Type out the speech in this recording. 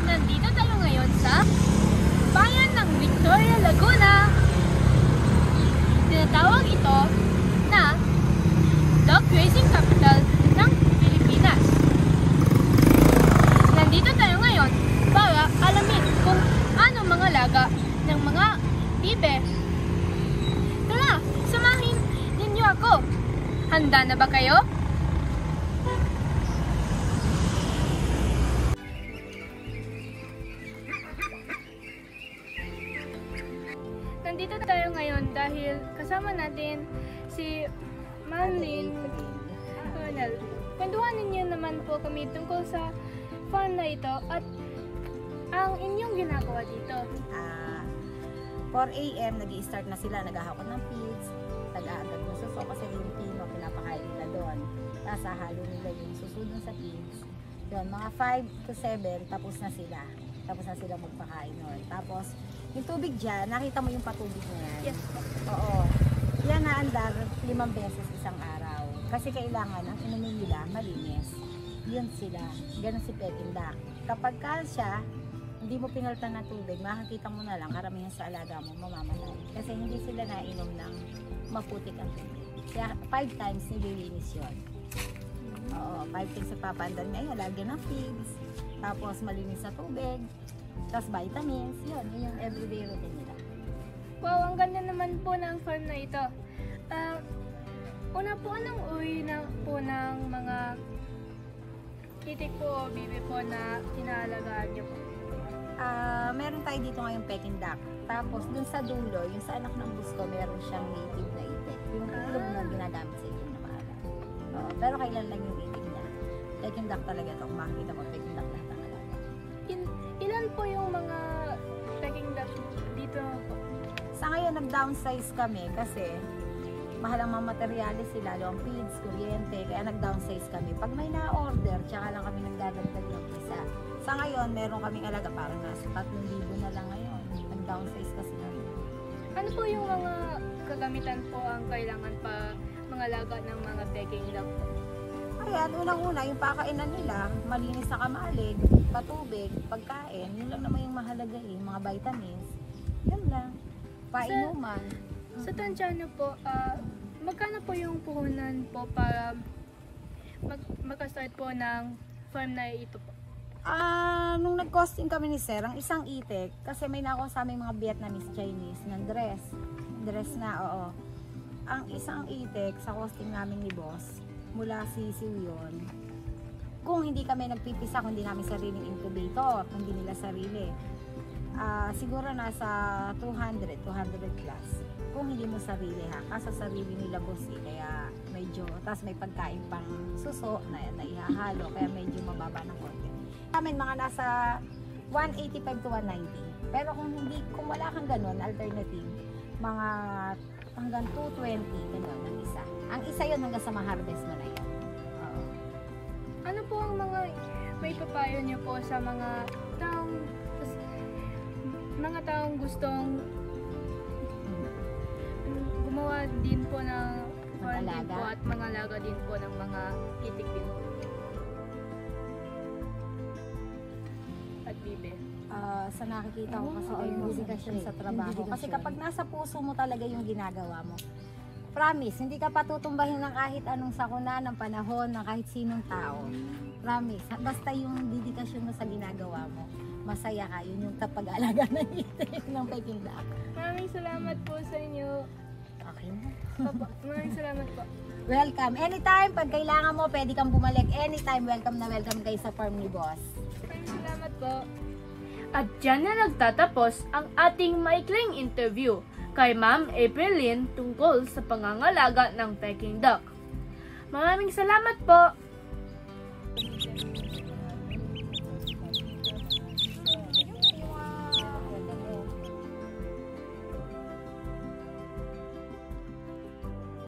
Nandito tayo ngayon sa bayan ng Victoria, Laguna. Tinatawag ito na dog raising capital ng Pilipinas. Nandito tayo ngayon para alamin kung ano mga laga ng mga bibe. Tara, samahin ninyo ako. Handa na ba kayo? Nandito tayo ngayon dahil kasama natin si Manlin Colonel. Kwentuhanin niyo naman po kami tungkol sa farm na ito at ang inyong ginagawa dito. 4 AM, nag-i-start na sila, naghahakot ng feeds, nag-aagad ng suso kasi yung pino, pinapakain nila doon. Tapos hahalo nila yung suso dun sa feeds. Yun, mga 5 to 7, tapos na sila. Tapos na sila magpakain nun. Tapos, yung tubig dyan, nakita mo yung patubig na yan? Yes. Oo. Yan naandar 5 beses isang araw. Kasi kailangan ang inumin nila malinis. Yun sila. Ganon si Peking duck. Kapag siya, hindi mo pinalitan ng tubig, makikita mo na lang, karamihan sa alaga mo, mamamatay. Kasi hindi sila nainom ng maputik ang tubig. Kaya 5 times nililinis yun. Oo, 5 times nagpapandan ngayon, lagyan ng feeds, tapos malinis sa tubig, tapos vitamins, yun yung everyday routine nila. Wow, ang ganda naman po ng farm na ito. Una po, anong uri na po ng mga itik po o bibi po na inaalagaan niyo po? Meron tayo dito ngayong Peking duck. Tapos dun sa dulo, yung sa anak ng gusto, meron siyang native na itik. Yung itlog na ginagamit sa itlog na maaga. Pero kailan lang yung itik niya. Peking duck talaga ito. Kung makikita mo, Peking duck lahat ang alaga. Ilan po yung mga Peking duck dito po? Sa ngayon, nag-downsize kami kasi mahal ang mga materyales sila, lalo ang feeds, kuryente, kaya nag-downsize kami. Pag may na-order, tsaka lang kami nagdadagdag ng isa. Sa ngayon, meron kaming alaga, parang nasa 3,000 na lang ngayon. Nag-downsize kasi kami. Ano po yung mga kagamitan po ang kailangan pa mga laga ng mga Peking duck po? Ayan, unang-una, yung pakainan nila, malinis na kamalig, patubig, pagkain, yun lang naman yung mahalaga eh, mga vitamins. Yun lang. Painuman. Sa tansya nyo po, magkano po yung puhunan po para magka-start po ng farm na ito po? Nung nag-costing kami ni Sir, ang isang itik, kasi may nakuha sa aming mga Vietnamese, Chinese, ng dress na, oo. Ang isang itik sa costing namin ni Boss, mula Sisiw yun, kung hindi kami nagpipisa, kung hindi namin sariling incubator, kung hindi nila sarili, siguro nasa 200 plus. Kung hindi mo sarili ha, kasi sarili nila Boss eh, kaya medyo, tapos may pagkain pang suso na ihahalo, kaya medyo mababa ng konti. Amin mga nasa 185 to 190. Pero kung wala kang ganun, alternative, mga hanggang 220 ganun ang isa. Ang isa yun hanggang sa ma-harvest mo na yun. Oo. Ano po ang mga may papayo niyo po sa mga taong gustong gumawa din po ng farm din po at mga laga din po ng mga itik din po? At bibe. Sa nakikita ko kasi ay dedikasyon sa trabaho. Kasi kapag nasa puso mo talaga yung ginagawa mo, promise, hindi ka patutumbahin ng kahit anong sakuna ng panahon, ng kahit sinong tao. Promise, basta yung dedikasyon mo sa ginagawa mo, masaya ka. Yun yung pag-aalaga ng itik ng Peking duck. Maraming salamat po sa inyo. Okay na. Maraming salamat po. Welcome. Anytime, pag kailangan mo, pwede kang bumalik. Anytime, welcome na welcome kayo sa farm ni Boss. Maraming salamat po. At dyan na nagtatapos ang ating maikling interview kay Ma'am April Lynn tungkol sa pangangalaga ng Peking duck. Maraming salamat po!